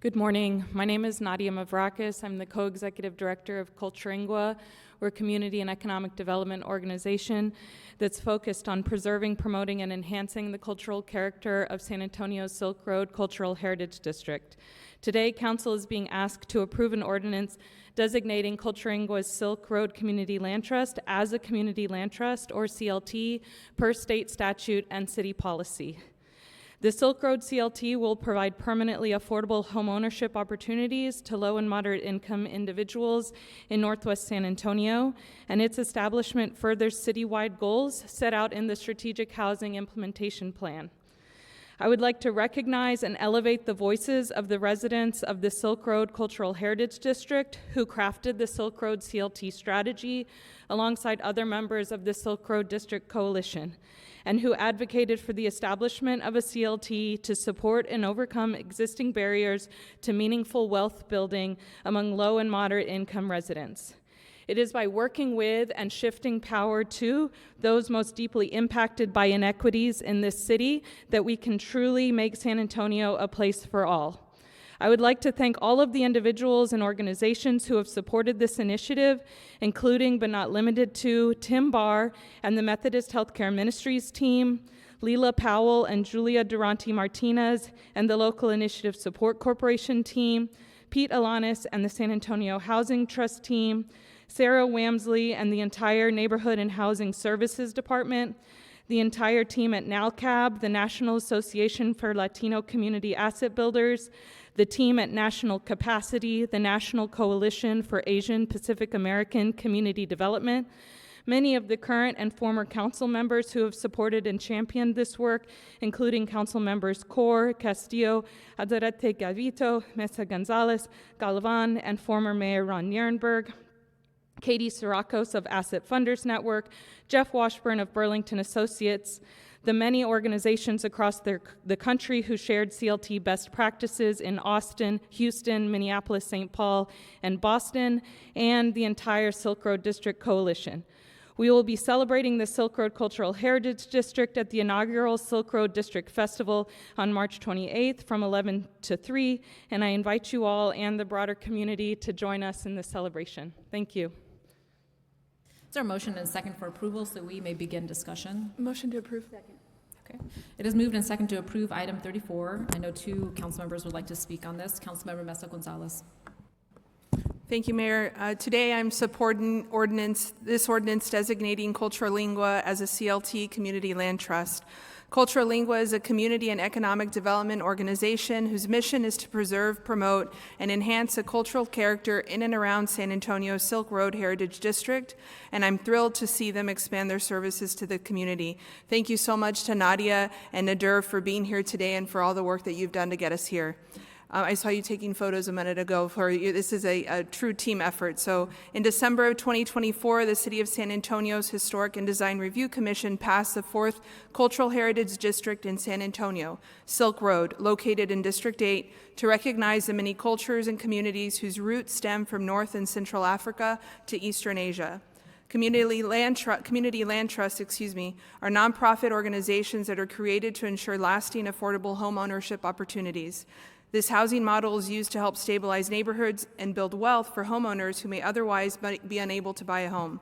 Good morning. My name is Nadia Mavrakis. I'm the co-executive director of Culturingua. We're a community and economic development organization that's focused on preserving, promoting, and enhancing the cultural character of San Antonio's Silk Road Cultural Heritage District. Today, Council is being asked to approve an ordinance designating Culturingua's Silk Road Community Land Trust as a community land trust, or CLT, per state statute and city policy. The Silk Road CLT will provide permanently affordable homeownership opportunities to low and moderate income individuals in Northwest San Antonio, and its establishment furthers citywide goals set out in the Strategic Housing Implementation Plan. I would like to recognize and elevate the voices of the residents of the Silk Road Cultural Heritage District who crafted the Silk Road CLT strategy alongside other members of the Silk Road District Coalition, and who advocated for the establishment of a CLT to support and overcome existing barriers to meaningful wealth building among low and moderate income residents. It is by working with and shifting power to those most deeply impacted by inequities in this city that we can truly make San Antonio a place for all. I would like to thank all of the individuals and organizations who have supported this initiative, including but not limited to Tim Barr and the Methodist Healthcare Ministries team, Leela Powell and Julia Durante Martinez and the Local Initiative Support Corporation team, Pete Alanis and the San Antonio Housing Trust team, Sarah Wamsley and the entire Neighborhood and Housing Services Department, the entire team at NALCAB, the National Association for Latino Community Asset Builders, the team at National Capacity, the National Coalition for Asian Pacific American Community Development, many of the current and former council members who have supported and championed this work, including council members Cor, Castillo, Adarete Gavito, Mesa Gonzalez, Galvan, and former Mayor Ron Nierenberg, Katie Sirakos of Asset Funders Network, Jeff Washburn of Burlington Associates, the many organizations across the country who shared CLT best practices in Austin, Houston, Minneapolis, St. Paul, and Boston, and the entire Silk Road District Coalition. We will be celebrating the Silk Road Cultural Heritage District at the inaugural Silk Road District Festival on March 28th from 11 to 3, and I invite you all and the broader community to join us in this celebration. Thank you. Is there a motion and a second for approval so we may begin discussion? Motion to approve. Second. Okay. It is moved and second to approve item 34. I know two council members would like to speak on this. Councilmember Mesa Gonzalez. Thank you, Mayor. Today I'm supporting this ordinance designating Culturingua as a CLT community land trust. Culturingua is a community and economic development organization whose mission is to preserve, promote, and enhance a cultural character in and around San Antonio's Silk Road Heritage District, and I'm thrilled to see them expand their services to the community. Thank you so much to Nadia and Nadir for being here today and for all the work that you've done to get us here. I saw you taking photos a minute ago. This is a true team effort. So in December of 2024, the City of San Antonio's Historic and Design Review Commission passed the 4th Cultural Heritage District in San Antonio, Silk Road, located in District 8, to recognize the many cultures and communities whose roots stem from North and Central Africa to Eastern Asia. Community land trusts, are nonprofit organizations that are created to ensure lasting, affordable home ownership opportunities. This housing model is used to help stabilize neighborhoods and build wealth for homeowners who may otherwise be unable to buy a home.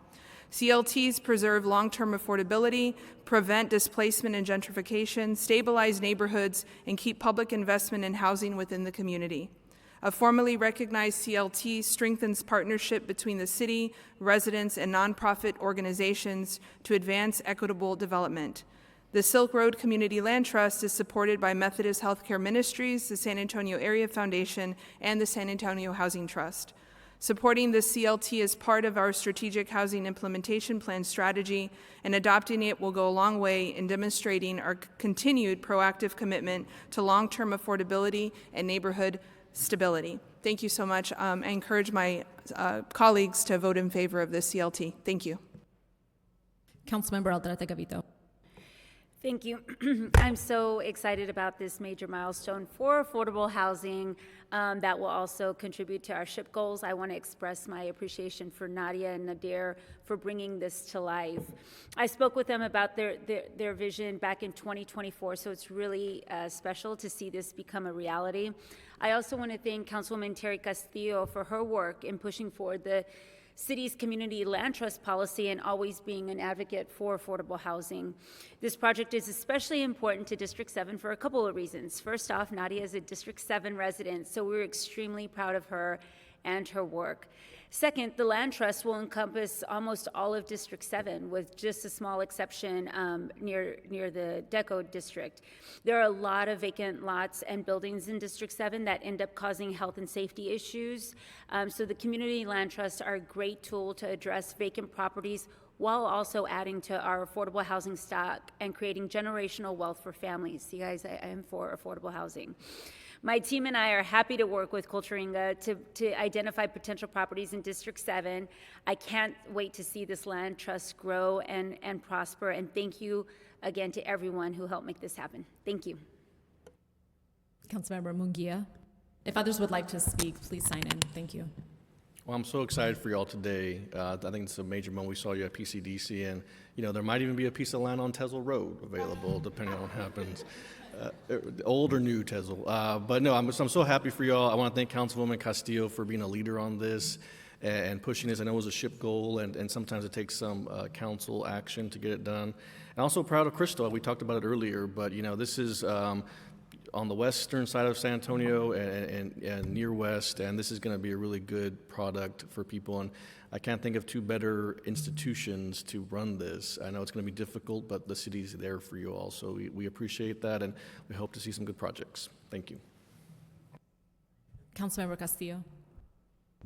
CLTs preserve long-term affordability, prevent displacement and gentrification, stabilize neighborhoods, and keep public investment in housing within the community. A formally recognized CLT strengthens partnership between the city, residents, and nonprofit organizations to advance equitable development. The Silk Road Community Land Trust is supported by Methodist Healthcare Ministries, the San Antonio Area Foundation, and the San Antonio Housing Trust. Supporting the CLT is part of our Strategic Housing Implementation Plan strategy, and adopting it will go a long way in demonstrating our continued proactive commitment to long-term affordability and neighborhood stability. Thank you so much. I encourage my colleagues to vote in favor of this CLT. Thank you. Councilmember Alderete Gavito. Thank you. I'm so excited about this major milestone for affordable housing that will also contribute to our SHIP goals. I want to express my appreciation for Nadia and Nadir for bringing this to life. I spoke with them about their vision back in 2024, so it's really special to see this become a reality. I also want to thank Councilwoman Terry Castillo for her work in pushing forward the city's community land trust policy and always being an advocate for affordable housing. This project is especially important to District 7 for a couple of reasons. First off, Nadia is a District 7 resident, so we're extremely proud of her and her work. Second, the land trust will encompass almost all of District 7, with just a small exception near the Deco district. There are a lot of vacant lots and buildings in District 7 that end up causing health and safety issues. So the community land trusts are a great tool to address vacant properties while also adding to our affordable housing stock and creating generational wealth for families. See, guys, I am for affordable housing. My team and I are happy to work with Culturingua to identify potential properties in District 7. I can't wait to see this land trust grow and prosper, and thank you again to everyone who helped make this happen. Thank you. Councilmember Munguia. If others would like to speak, please sign in. Thank you. Well, I'm so excited for y'all today. I think it's a major moment. We saw you at PCDC, and there might even be a piece of land on Tesla Road available, depending on what happens. Old or new Tesla. But no, I'm so happy for y'all. I want to thank Councilwoman Castillo for being a leader on this and pushing this. I know it was a SHIP goal, and sometimes it takes some council action to get it done. I'm also proud of Crystal. We talked about it earlier, but this is on the western side of San Antonio and near west, and this is going to be a really good product for people. And I can't think of two better institutions to run this. I know it's going to be difficult, but the city's there for you all, so we appreciate that, and we hope to see some good projects. Thank you. Councilmember Castillo.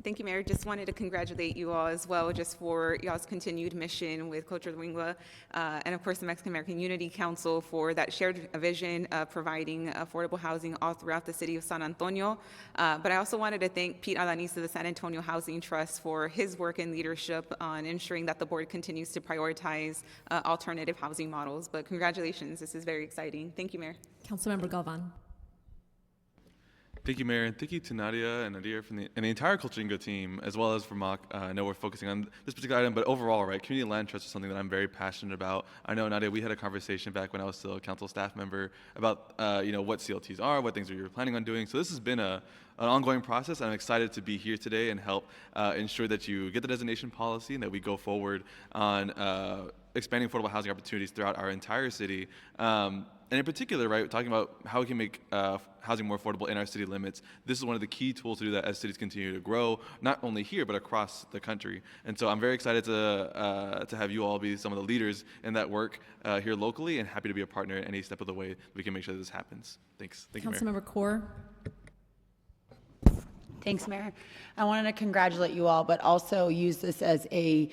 Thank you, Mayor. Just wanted to congratulate you all as well, just for y'all's continued mission with Culturingua, and of course the Mexican American Unity Council for that shared vision of providing affordable housing all throughout the city of San Antonio. But I also wanted to thank Pete Alaniz of the San Antonio Housing Trust for his work and leadership on ensuring that the board continues to prioritize alternative housing models. But congratulations, this is very exciting. Thank you, Mayor. Councilmember Galvan. Thank you, Mayor, and thank you to Nadia and Nadir and the entire Culturingua team, as well as for Mock. I know we're focusing on this particular item, but overall, right, community land trust is something that I'm very passionate about. I know, Nadia, we had a conversation back when I was still a council staff member about, what CLTs are, what things we were planning on doing. So this has been an ongoing process. I'm excited to be here today and help ensure that you get the designation policy and that we go forward on expanding affordable housing opportunities throughout our entire city. And in particular, right, talking about how we can make housing more affordable in our city limits. This is one of the key tools to do that as cities continue to grow, not only here, but across the country. And so I'm very excited to have you all be some of the leaders in that work here locally, and happy to be a partner any step of the way we can make sure that this happens. Thanks. Thank you, Mayor. Councilmember Kaur. Thanks, Mayor. I wanted to congratulate you all, but also use this as a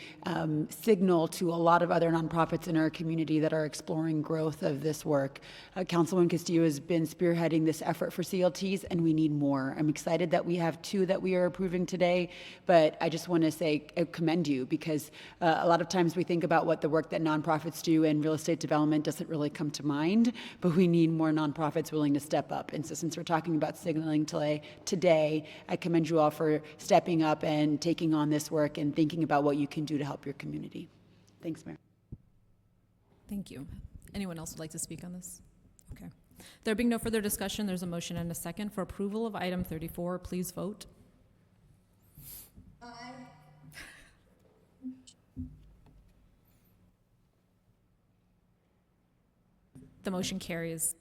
signal to a lot of other nonprofits in our community that are exploring growth of this work. Councilwoman Castillo has been spearheading this effort for CLTs, and we need more. I'm excited that we have 2 that we are approving today, but I just want to say commend you, because a lot of times we think about what the work that nonprofits do, and real estate development doesn't really come to mind, but we need more nonprofits willing to step up. And so since we're talking about signaling today, I commend you all for stepping up and taking on this work and thinking about what you can do to help your community. Thanks, Mayor. Thank you. Anyone else would like to speak on this? Okay. There being no further discussion, there's a motion and a second for approval of item 34. Please vote. Aye. The motion carries.